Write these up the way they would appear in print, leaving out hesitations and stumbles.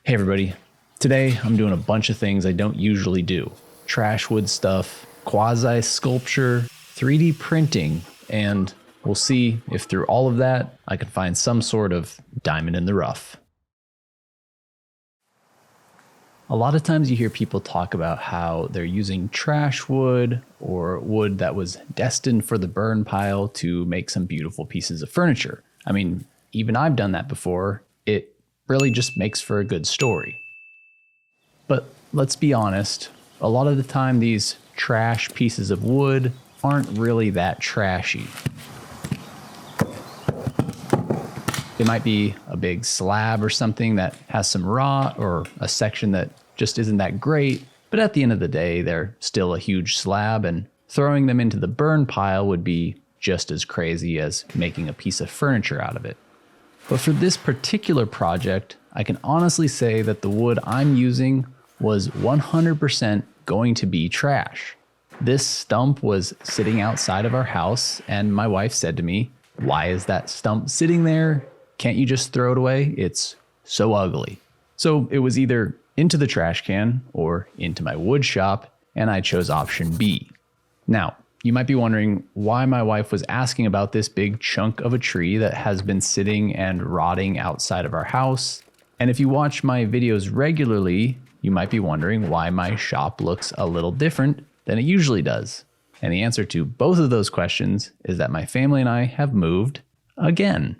Hey everybody, today I'm doing a bunch of things I don't usually do. Trash wood stuff, quasi sculpture, 3D printing, and we'll see if through all of that I can find some sort of diamond in the rough. A lot of times you hear people talk about how they're using trash wood or wood that was destined for the burn pile to make some beautiful pieces of furniture. I mean, even I've done that before. It really just makes for a good story. But let's be honest, a lot of the time these trash pieces of wood aren't really that trashy. It might be a big slab or something that has some rot, or a section that just isn't that great, but at the end of the day, they're still a huge slab, and throwing them into the burn pile would be just as crazy as making a piece of furniture out of it. But for this particular project, I can honestly say that the wood I'm using was 100% going to be trash. This stump was sitting outside of our house, and my wife said to me, "Why is that stump sitting there? Can't you just throw it away? It's so ugly." So it was either into the trash can or into my wood shop, and I chose option B. Now, you might be wondering why my wife was asking about this big chunk of a tree that has been sitting and rotting outside of our house. And if you watch my videos regularly, you might be wondering why my shop looks a little different than it usually does. And the answer to both of those questions is that my family and I have moved again.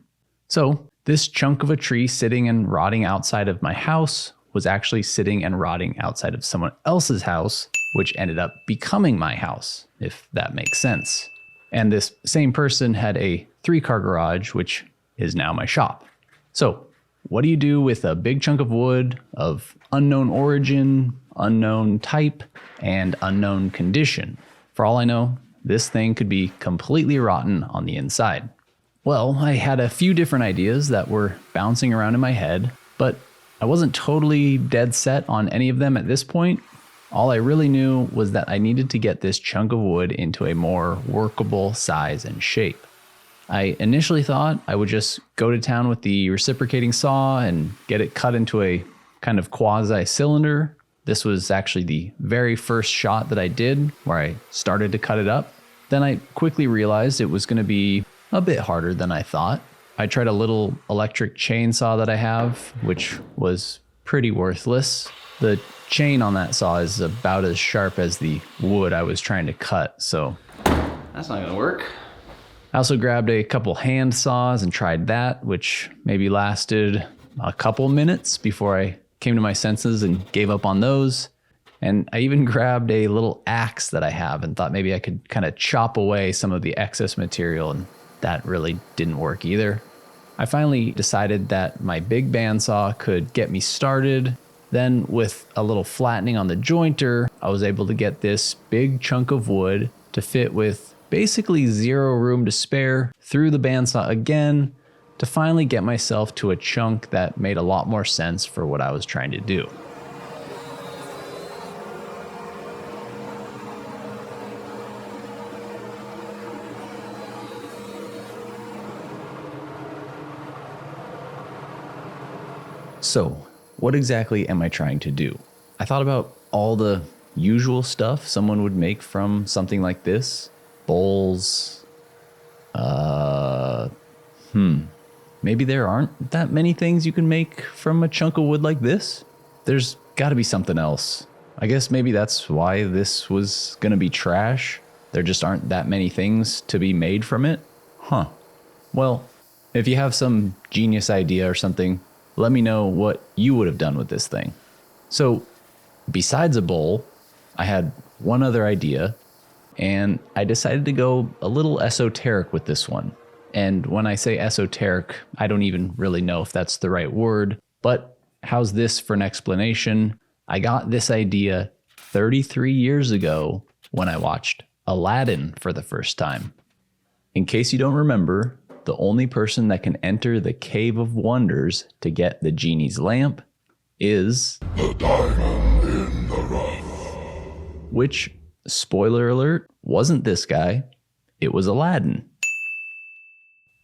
So this chunk of a tree sitting and rotting outside of my house was actually sitting and rotting outside of someone else's house, which ended up becoming my house, if that makes sense. And this same person had a 3-car garage, which is now my shop. So what do you do with a big chunk of wood of unknown origin, unknown type, and unknown condition? For all I know, this thing could be completely rotten on the inside. Well, I had a few different ideas that were bouncing around in my head, but I wasn't totally dead set on any of them at this point. All I really knew was that I needed to get this chunk of wood into a more workable size and shape. I initially thought I would just go to town with the reciprocating saw and get it cut into a kind of quasi-cylinder. This was actually the very first shot that I did where I started to cut it up. Then I quickly realized it was going to be a bit harder than I thought. I tried a little electric chainsaw that I have, which was pretty worthless. The chain on that saw is about as sharp as the wood I was trying to cut, so that's not gonna work. I also grabbed a couple hand saws and tried that, which maybe lasted a couple minutes before I came to my senses and gave up on those. And I even grabbed a little axe that I have and thought maybe I could kind of chop away some of the excess material, and that really didn't work either. I finally decided that my big bandsaw could get me started. Then with a little flattening on the jointer, I was able to get this big chunk of wood to fit with basically zero room to spare through the bandsaw again to finally get myself to a chunk that made a lot more sense for what I was trying to do. So, what exactly am I trying to do? I thought about all the usual stuff someone would make from something like this. Bowls. Maybe there aren't that many things you can make from a chunk of wood like this. There's got to be something else. I guess maybe that's why this was going to be trash. There just aren't that many things to be made from it. Huh. Well, if you have some genius idea or something, let me know what you would have done with this thing. So, besides a bowl, I had one other idea, and I decided to go a little esoteric with this one. And when I say esoteric, I don't even really know if that's the right word, but how's this for an explanation? I got this idea 33 years ago when I watched Aladdin for the first time. In case you don't remember, the only person that can enter the Cave of Wonders to get the genie's lamp is the diamond in the rough. Which, spoiler alert, wasn't this guy. It was Aladdin.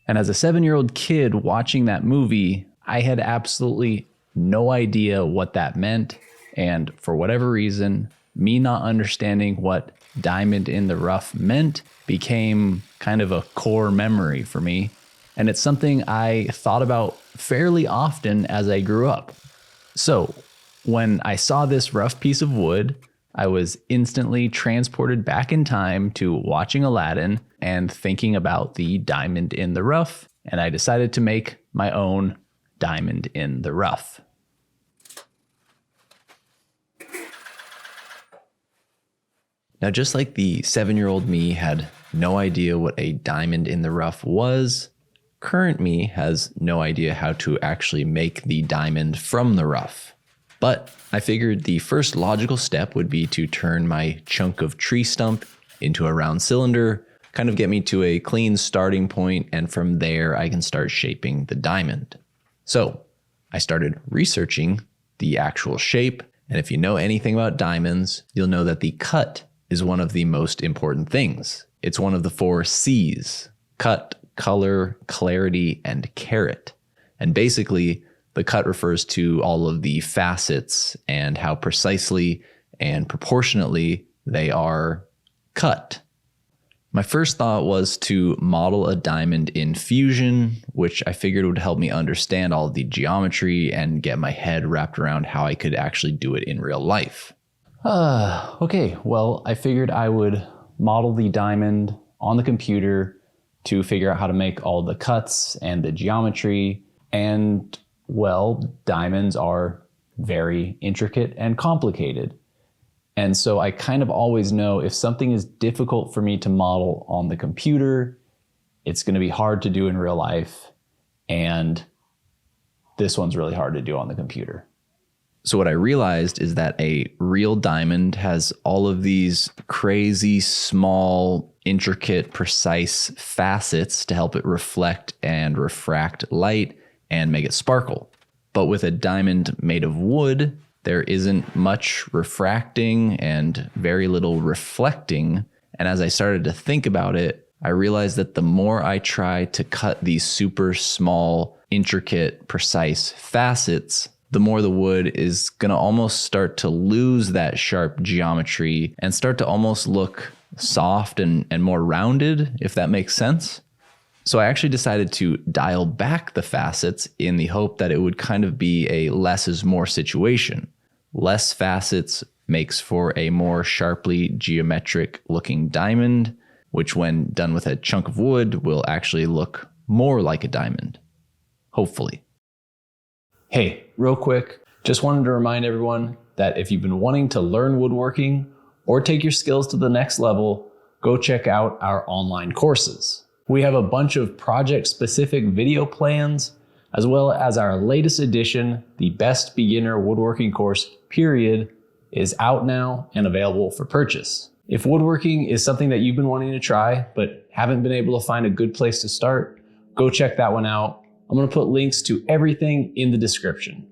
And as a 7-year-old kid watching that movie, I had absolutely no idea what that meant. And for whatever reason, me not understanding what diamond in the rough meant became kind of a core memory for me. And it's something I thought about fairly often as I grew up. So when I saw this rough piece of wood, I was instantly transported back in time to watching Aladdin and thinking about the diamond in the rough. And I decided to make my own diamond in the rough. Now, just like the 7-year-old me had no idea what a diamond in the rough was, current me has no idea how to actually make the diamond from the rough. But I figured the first logical step would be to turn my chunk of tree stump into a round cylinder, kind of get me to a clean starting point, and from there I can start shaping the diamond. So I started researching the actual shape, and if you know anything about diamonds, you'll know that the cut is one of the most important things. It's one of the 4 C's: cut, color, clarity, and carat. And basically, the cut refers to all of the facets and how precisely and proportionately they are cut. My first thought was to model a diamond in Fusion, which I figured would help me understand all of the geometry and get my head wrapped around how I could actually do it in real life. Okay, well, I figured I would model the diamond on the computer to figure out how to make all the cuts and the geometry. And, well, diamonds are very intricate and complicated. And so I kind of always know if something is difficult for me to model on the computer, it's going to be hard to do in real life. And this one's really hard to do on the computer. So what I realized is that a real diamond has all of these crazy, small, intricate, precise facets to help it reflect and refract light and make it sparkle. But with a diamond made of wood, there isn't much refracting and very little reflecting. And as I started to think about it, I realized that the more I try to cut these super small, intricate, precise facets, the more the wood is going to almost start to lose that sharp geometry and start to almost look soft and more rounded, if that makes sense. So I actually decided to dial back the facets in the hope that it would kind of be a less is more situation. Less facets makes for a more sharply geometric looking diamond, which when done with a chunk of wood will actually look more like a diamond. Hopefully. Hey, real quick, just wanted to remind everyone that if you've been wanting to learn woodworking or take your skills to the next level, go check out our online courses. We have a bunch of project-specific video plans, as well as our latest edition, the Best Beginner Woodworking Course, period, is out now and available for purchase. If woodworking is something that you've been wanting to try, but haven't been able to find a good place to start, go check that one out. I'm going to put links to everything in the description.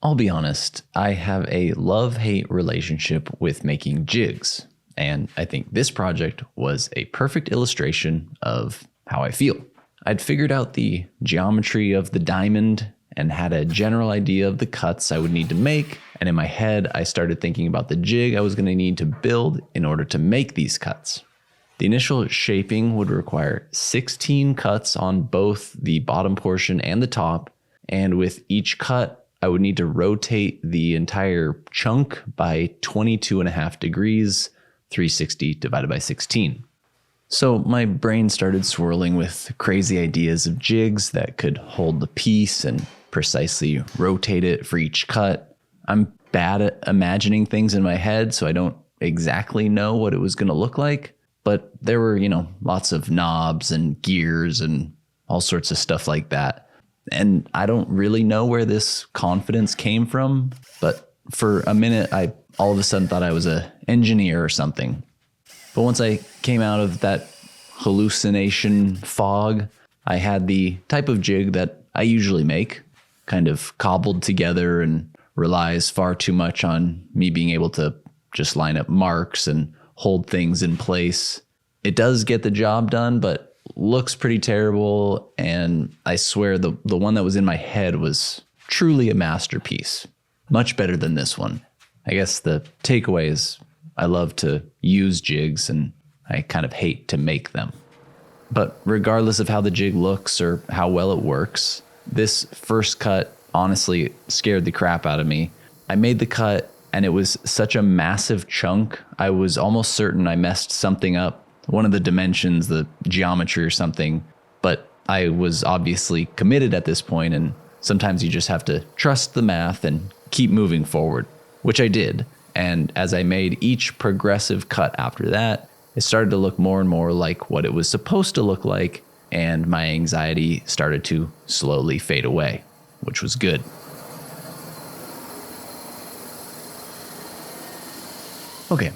I'll be honest, I have a love-hate relationship with making jigs, and I think this project was a perfect illustration of how I feel. I'd figured out the geometry of the diamond and had a general idea of the cuts I would need to make, and in my head, I started thinking about the jig I was going to need to build in order to make these cuts. The initial shaping would require 16 cuts on both the bottom portion and the top, and with each cut, I would need to rotate the entire chunk by 22.5 degrees, 360 divided by 16. So my brain started swirling with crazy ideas of jigs that could hold the piece and precisely rotate it for each cut. I'm bad at imagining things in my head, so I don't exactly know what it was going to look like. But there were, lots of knobs and gears and all sorts of stuff like that. And I don't really know where this confidence came from, but for a minute, I all of a sudden thought I was an engineer or something. But once I came out of that hallucination fog, I had the type of jig that I usually make, kind of cobbled together and relies far too much on me being able to just line up marks and hold things in place. It does get the job done, but looks pretty terrible. And I swear the one that was in my head was truly a masterpiece. Much better than this one. I guess the takeaway is I love to use jigs and I kind of hate to make them. But regardless of how the jig looks or how well it works, this first cut honestly scared the crap out of me. I made the cut and it was such a massive chunk. I was almost certain I messed something up, one of the dimensions, the geometry or something, but I was obviously committed at this point, and sometimes you just have to trust the math and keep moving forward, which I did. And as I made each progressive cut after that, it started to look more and more like what it was supposed to look like, and my anxiety started to slowly fade away, which was good. Okay,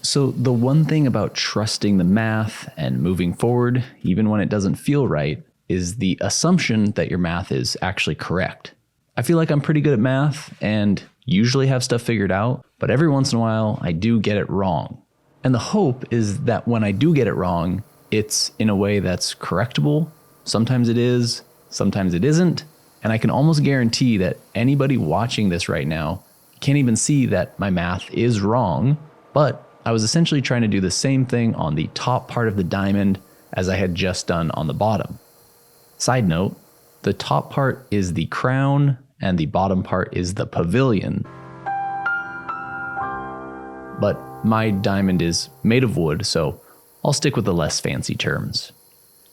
so the one thing about trusting the math and moving forward, even when it doesn't feel right, is the assumption that your math is actually correct. I feel like I'm pretty good at math and usually have stuff figured out, but every once in a while I do get it wrong. And the hope is that when I do get it wrong, it's in a way that's correctable. Sometimes it is, sometimes it isn't. And I can almost guarantee that anybody watching this right now can't even see that my math is wrong, but I was essentially trying to do the same thing on the top part of the diamond as I had just done on the bottom. Side note, the top part is the crown and the bottom part is the pavilion. But my diamond is made of wood, so I'll stick with the less fancy terms.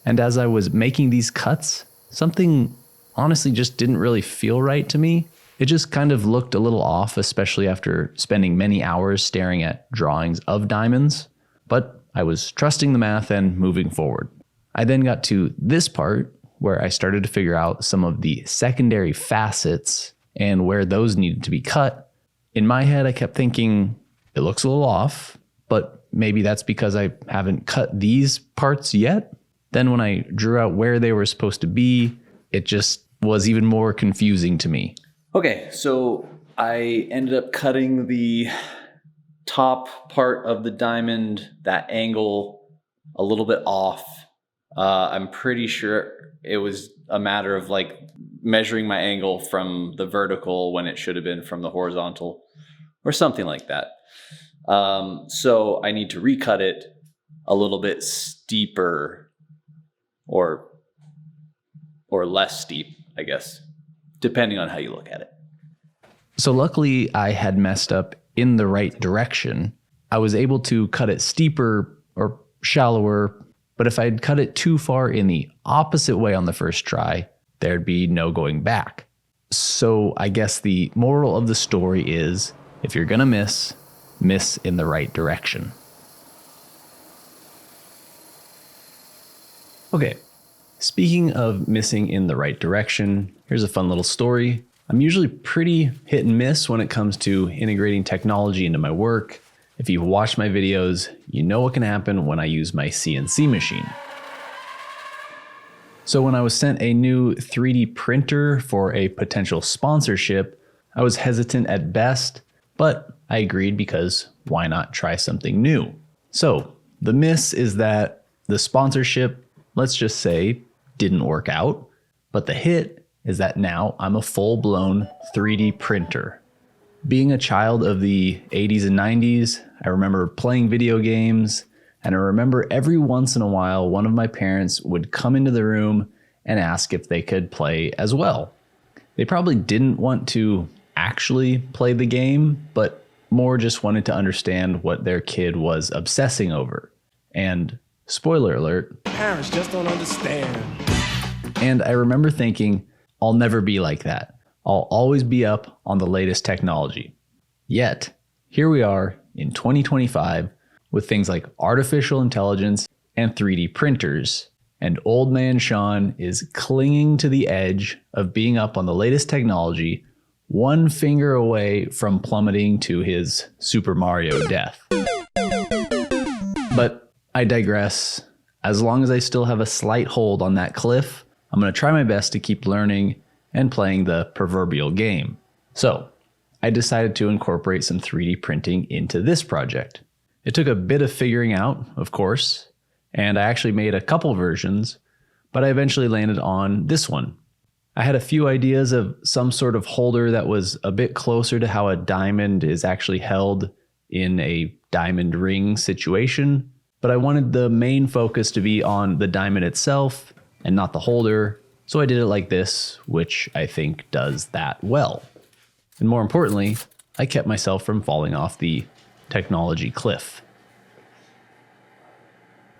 And as I was making these cuts, something honestly just didn't really feel right to me. It just kind of looked a little off, especially after spending many hours staring at drawings of diamonds. But I was trusting the math and moving forward. I then got to this part where I started to figure out some of the secondary facets and where those needed to be cut. In my head, I kept thinking, it looks a little off, but maybe that's because I haven't cut these parts yet. Then when I drew out where they were supposed to be, it just was even more confusing to me. Okay, so I ended up cutting the top part of the diamond, that angle, a little bit off. I'm pretty sure it was a matter of like measuring my angle from the vertical when it should have been from the horizontal or something like that. So I need to recut it a little bit steeper or less steep, I guess, depending on how you look at it. So luckily I had messed up in the right direction. I was able to cut it steeper or shallower, but if I'd cut it too far in the opposite way on the first try, there'd be no going back. So I guess the moral of the story is, if you're gonna miss in the right direction. Okay, speaking of missing in the right direction, here's a fun little story. I'm usually pretty hit and miss when it comes to integrating technology into my work. If you've watched my videos, you know what can happen when I use my CNC machine. So when I was sent a new 3D printer for a potential sponsorship, I was hesitant at best, but I agreed because why not try something new? So the miss is that the sponsorship, let's just say, didn't work out, but the hit is that now I'm a full-blown 3D printer. Being a child of the 80s and 90s, I remember playing video games, and I remember every once in a while, one of my parents would come into the room and ask if they could play as well. They probably didn't want to actually play the game, but more just wanted to understand what their kid was obsessing over. And spoiler alert, parents just don't understand. And I remember thinking, I'll never be like that. I'll always be up on the latest technology. Yet, here we are in 2025 with things like artificial intelligence and 3D printers, and old man Sean is clinging to the edge of being up on the latest technology, one finger away from plummeting to his Super Mario death. But I digress. As long as I still have a slight hold on that cliff, I'm going to try my best to keep learning and playing the proverbial game. So I decided to incorporate some 3D printing into this project. It took a bit of figuring out, of course, and I actually made a couple versions, but I eventually landed on this one. I had a few ideas of some sort of holder that was a bit closer to how a diamond is actually held in a diamond ring situation, but I wanted the main focus to be on the diamond itself and not the holder, so I did it like this, which I think does that well. And more importantly, I kept myself from falling off the technology cliff.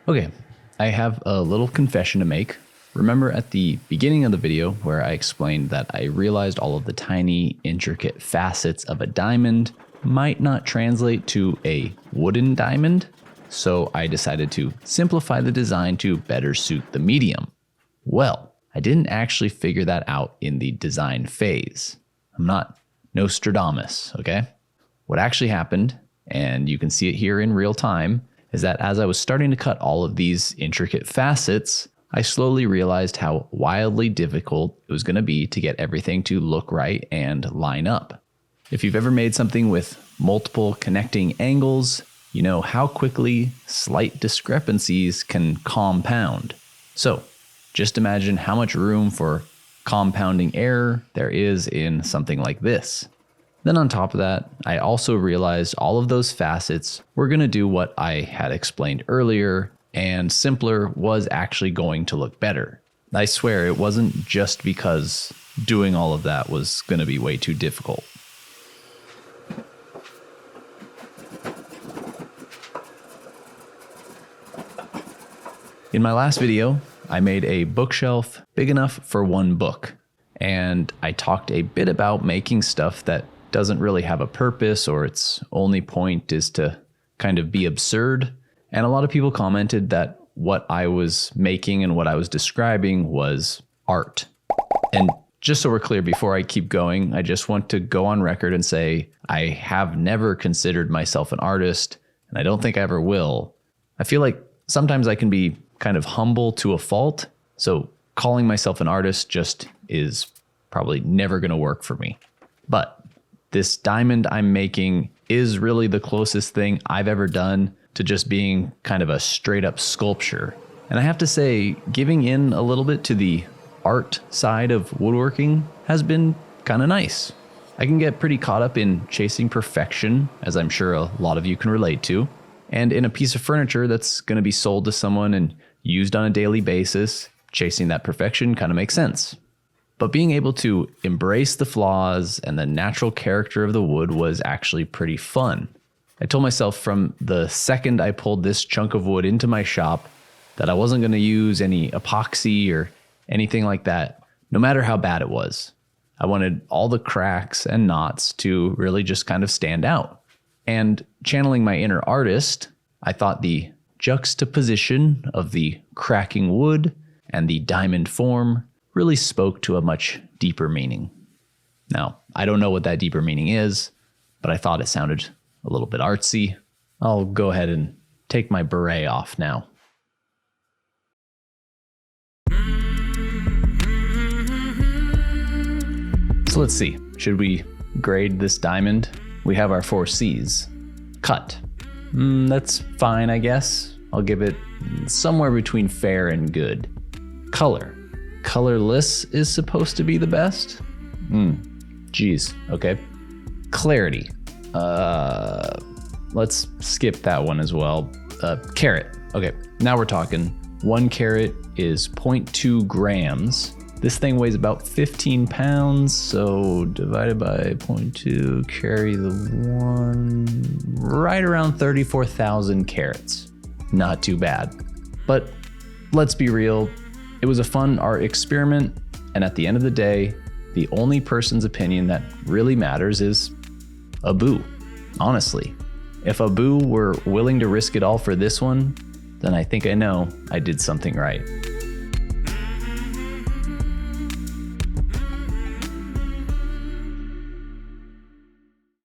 Okay, I have a little confession to make. Remember at the beginning of the video where I explained that I realized all of the tiny, intricate facets of a diamond might not translate to a wooden diamond? So I decided to simplify the design to better suit the medium. Well, I didn't actually figure that out in the design phase. I'm not Nostradamus, okay? What actually happened, and you can see it here in real time, is that as I was starting to cut all of these intricate facets, I slowly realized how wildly difficult it was going to be to get everything to look right and line up. If you've ever made something with multiple connecting angles, you know how quickly slight discrepancies can compound. So just imagine how much room for compounding error there is in something like this. Then on top of that, I also realized all of those facets were going to do what I had explained earlier, and simpler was actually going to look better. I swear it wasn't just because doing all of that was going to be way too difficult. In my last video, I made a bookshelf big enough for one book, and I talked a bit about making stuff that doesn't really have a purpose or its only point is to kind of be absurd. And a lot of people commented that what I was making and what I was describing was art. And just so we're clear, before I keep going, I just want to go on record and say I have never considered myself an artist, and I don't think I ever will. I feel like sometimes I can be kind of humble to a fault, so calling myself an artist just is probably never going to work for me. But this diamond I'm making is really the closest thing I've ever done to just being kind of a straight up sculpture. And I have to say, giving in a little bit to the art side of woodworking has been kind of nice. I can get pretty caught up in chasing perfection, as I'm sure a lot of you can relate to. And in a piece of furniture that's going to be sold to someone and used on a daily basis, chasing that perfection kind of makes sense. But being able to embrace the flaws and the natural character of the wood was actually pretty fun. I told myself from the second I pulled this chunk of wood into my shop that I wasn't going to use any epoxy or anything like that, no matter how bad it was. I wanted all the cracks and knots to really just kind of stand out. And channeling my inner artist, I thought the juxtaposition of the cracking wood and the diamond form really spoke to a much deeper meaning. Now, I don't know what that deeper meaning is, but I thought it sounded a little bit artsy. I'll go ahead and take my beret off now. So let's see, should we grade this diamond? We have our 4 C's. Cut. That's fine, I guess. I'll give it somewhere between fair and good. Color. Colorless is supposed to be the best? Geez, okay. Clarity. Let's skip that one as well. Carat. Okay, now we're talking. 1 carat is 0.2 grams. This thing weighs about 15 pounds, so divided by 0.2, carry the 1, right around 34,000 carats. Not too bad. But let's be real, it was a fun art experiment, and at the end of the day, the only person's opinion that really matters is Abu. Honestly, if Abu were willing to risk it all for this one, then I think I know I did something right.